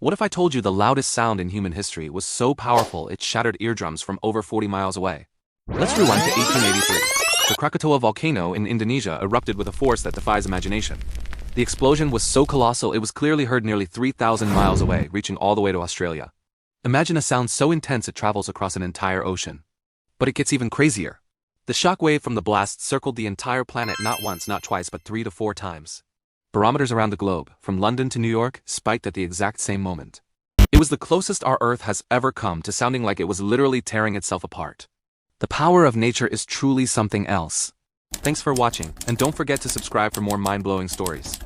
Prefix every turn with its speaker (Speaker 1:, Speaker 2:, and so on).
Speaker 1: What if I told you the loudest sound in human history was so powerful it shattered eardrums from over 40 miles away? Let's rewind to 1883. The Krakatoa volcano in Indonesia erupted with a force that defies imagination. The explosion was so colossal it was clearly heard nearly 3,000 miles away, reaching all the way to Australia. Imagine a sound so intense it travels across an entire ocean. But it gets even crazier. The shockwave from the blast circled the entire planet not once, not twice, but 3 to 4 times. Barometers around the globe, from London to New York, spiked at the exact same moment. It was the closest our Earth has ever come to sounding like it was literally tearing itself apart. The power of nature is truly something else. Thanks for watching, and don't forget to subscribe for more mind-blowing stories.